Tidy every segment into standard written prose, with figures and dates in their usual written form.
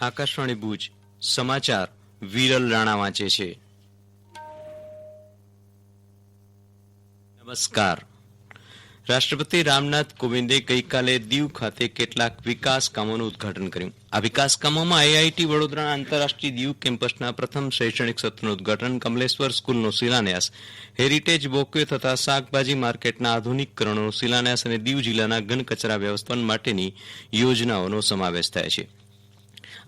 આકાશવાણી ભુજ સમાચાર વિરલ રાણા વાંચે છે. નમસ્કાર. રાષ્ટ્રપતિ રામનાથ કોવિંદે ગઈકાલે દીવ ખાતે કેટલાક વિકાસ કામોનું ઉદ્ઘાટન કર્યું. આ વિકાસ કામોમાં આઈઆઈટી વડોદરાના આંતરરાષ્ટ્રીય દીવ કેમ્પસના પ્રથમ શૈક્ષણિક સત્રનું ઉદ્ઘાટન, કમલેશ્વર સ્કૂલનો શિલાન્યાસ, હેરિટેજ વોકવે તથા શાકભાજી માર્કેટના આધુનિકીકરણનો શિલાન્યાસ અને દીવ જિલ્લાના ઘન કચરા વ્યવસ્થાપન માટેની યોજનાઓનો સમાવેશ થાય છે.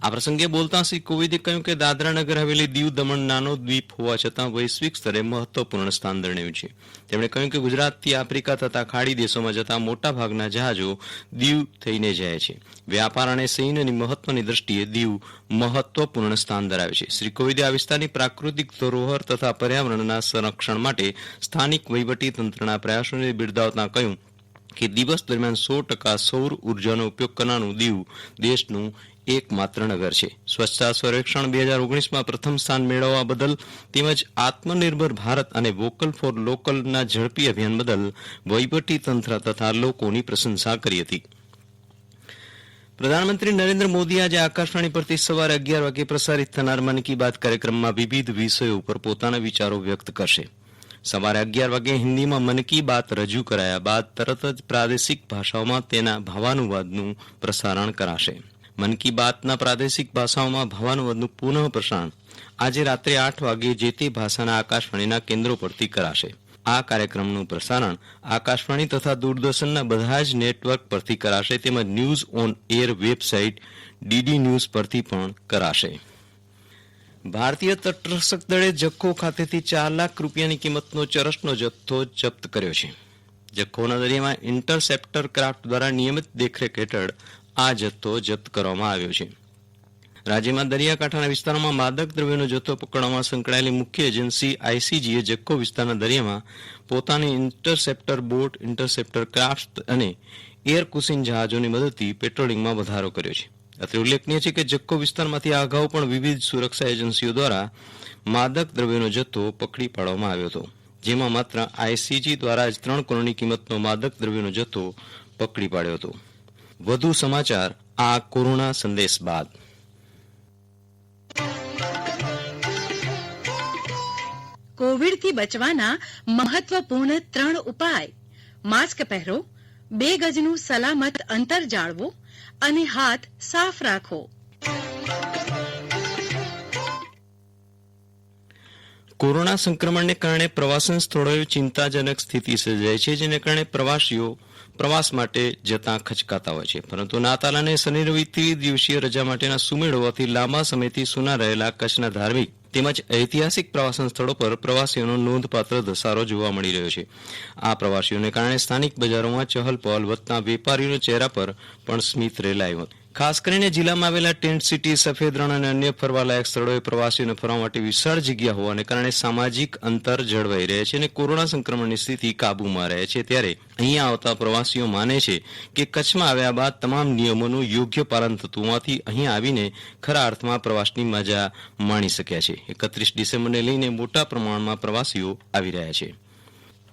આ પ્રસંગે બોલતા શ્રી કોવિંદે કહ્યું કે દાદરા નગર હવેલી દીવ દમણ નાનો દ્વીપ હોવા છતાં વૈશ્વિક સ્તરે મહત્વપૂર્ણ સ્થાન ધરાવ્યું છે. તેમણે કહ્યું કે ગુજરાતથી આફ્રિકા તથા ખાડી દેશોમાં જતા મોટાભાગના જહાજો દીવ થઈને જાય છે. વ્યાપાર અને સૈન્યની મહત્વની દ્રષ્ટિએ દીવ મહત્વપૂર્ણ સ્થાન ધરાવે છે. શ્રી કોવિંદે આ વિસ્તારની પ્રાકૃતિક ધરોહર તથા પર્યાવરણના સંરક્ષણ માટે સ્થાનિક વહીવટી તંત્રના પ્રયાસોને બિરદાવતા કહ્યું કે દિવસ દરમિયાન 100% સૌર ઉર્જાનો ઉપયોગ કરનારું દીવ દેશનું એકમાત્ર નગર છે. સ્વચ્છતા સર્વેક્ષણ 2019માં પ્રથમ સ્થાન મેળવવા બદલ તેમજ આત્મનિર્ભર ભારત અને વોકલ ફોર લોકલના ઝડપી અભિયાન બદલ વહીવટી તંત્ર તથા લોકોની પ્રશંસા કરી હતી. પ્રધાનમંત્રી નરેન્દ્ર મોદી આજે આકાશવાણી પરથી સવારે 11 વાગે પ્રસારિત થનાર મન કી બાત કાર્યક્રમમાં વિવિધ વિષયો ઉપર પોતાના વિચારો વ્યક્ત કરશે. સવારે 11 વાગે હિન્દીમાં મન કી બાત રજૂ કરાયા બાદ તરત જ પ્રાદેશિક ભાષાઓમાં તેના ભાવાનુવાદનું પ્રસારણ કરાશે. મન કી બાતના પ્રાદેશિક ભાષાઓમાં ભાવાનુવાદનું પુનઃ પ્રસારણ આજે રાત્રે 8 વાગે જે તે ભાષાના આકાશવાણીના કેન્દ્રો પરથી કરાશે. આ કાર્યક્રમનું પ્રસારણ આકાશવાણી તથા દૂરદર્શનના બધા જ નેટવર્ક પરથી કરાશે તેમજ news on air website DD news પરથી પણ કરાશે. ભારતીય તટરક્ષક દળે જખૌ ખાતેથી 4 લાખ રૂપિયાની કિંમતનો ચરસનો જથ્થો જપ્ત કર્યો છે. જખૌના દરિયામાં ઇન્ટરસેપ્ટર ક્રાફ્ટ દ્વારા નિયમિત દેખરેખ હેઠળ આ જથ્થો જપ્ત કરવામાં આવ્યો છે. રાજ્યમાં દરિયાકાંઠાના વિસ્તારોમાં માદક દ્રવ્યોનો જથ્થો પકડવામાં સંકળાયેલી મુખ્ય એજન્સી આઈસીજીએ જખૌ વિસ્તારના દરિયામાં પોતાની ઇન્ટરસેપ્ટર બોટ, ઇન્ટરસેપ્ટર ક્રાફ્ટ અને એર કુસિન જહાજોની મદદથી પેટ્રોલિંગમાં વધારો કર્યો છે. અત્રે ઉલ્લેખનીય છે કે જખૌ વિસ્તારમાંથી આ અગાઉ પણ વિવિધ સુરક્ષા એજન્સીઓ દ્વારા માદક દ્રવ્યોનો જથ્થો પકડી પાડવામાં આવ્યો હતો, જેમાં માત્ર આઈસીજી દ્વારા જ 3 કરોડની કિંમતનો માદક દ્રવ્યોનો જથ્થો પકડી પાડ્યો હતો. વધુ સમાચાર આ કોરોના સંદેશ બાદ. કોવિડથી બચવાના મહત્વપૂર્ણ 3 ઉપાય: માસ્ક પહેરો, 2 ગજનું સલામત અંતર જાળવો અને હાથ સાફ રાખો. કોરોના સંક્રમણને કારણે પ્રવાસન સ્થળોએ ચિંતાજનક સ્થિતિ સર્જાઈ છે, જેને કારણે પ્રવાસીઓ પ્રવાસ માટે જતા ખચકાતા હોય છે. પરંતુ નાતાલ અને શનિ રવિ ત્રિદિવસીય રજા માટેના સુમેળ હોવાથી લાંબા સમયથી સૂના રહેલા કચ્છના ધાર્મિક તેમજ ઐતિહાસિક પ્રવાસન સ્થળો પર પ્રવાસીઓનો નોંધપાત્ર ધસારો જોવા મળી રહ્યો છે. આ પ્રવાસીઓને કારણે સ્થાનિક બજારોમાં ચહલ-પહલ વધતા વેપારીઓના ચહેરા પર પણ સ્મિત રેલાયું હતું. ખાસ કરીને જિલ્લામાં આવેલા ટેન્ટ સિટી, સફેદ રણ અને અન્ય ફરવાલાયક સ્થળોએ પ્રવાસીઓને ફરવા માટે વિશાળ જગ્યા હોવાને કારણે સામાજિક અંતર જળવાઈ રહે છે અને કોરોના સંક્રમણની સ્થિતિ કાબૂમાં રહે છે. ત્યારે અહીંયા આવતા પ્રવાસીઓ માને છે કે કચ્છમાં આવ્યા બાદ તમામ નિયમોનું યોગ્ય પાલન થતું હોવાથી અહીંયા આવીને ખરા અર્થમાં પ્રવાસની મજા માણી શક્યા છે. 31 ડિસેમ્બરને લઈને મોટા પ્રમાણમાં પ્રવાસીઓ આવી રહ્યા છે.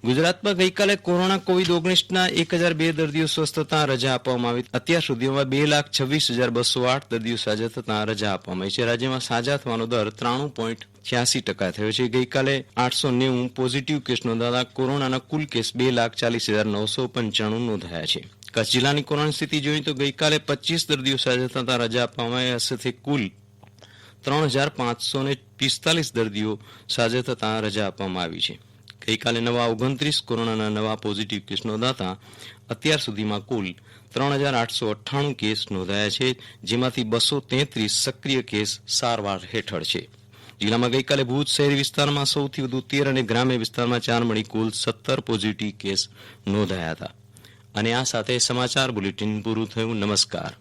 ગુજરાતમાં ગઈકાલે કોરોના કોવિડ-19ના 1002 દર્દીઓ સ્વસ્થ થતાં રજા આપવામાં આવી. અત્યાર સુધીમાં 2,26,208 દર્દીઓ સાજા થતાં રજા આપવામાં આવી છે. રાજ્યમાં સાજા થવાનો દર 93.86% થયો છે. ગઈકાલે 890 પોઝિટિવ કેસ નોંધાતા કોરોનાના કુલ કેસ 2,40,995 નોંધાયા છે. કચ્છ જિલ્લાની કોરોના સ્થિતિ જોઈએ તો ગઈકાલે 25 દર્દીઓ સાજા થતાં રજા આપવામાં આવી. આ સાથે કુલ 3,545 દર્દીઓ સાજા થતાં રજા આપવામાં આવી છે. ગઈકાલે નવા 29 કોરોનાના નવા પોઝિટિવ કેસ નોંધાતા અત્યાર સુધીમાં કુલ 3,898 કેસ નોંધાયા છે, જેમાંથી 233 સક્રિય કેસ સારવાર હેઠળ છે. જિલ્લામાં ગઈકાલે ભુજ શહેરી વિસ્તારમાં સૌથી વધુ 13 અને ગ્રામ્ય વિસ્તારમાં 4 મળી કુલ 17 પોઝિટિવ કેસ નોંધાયા હતા. અને આ સાથે સમાચાર બુલેટિન પૂરું થયું. નમસ્કાર.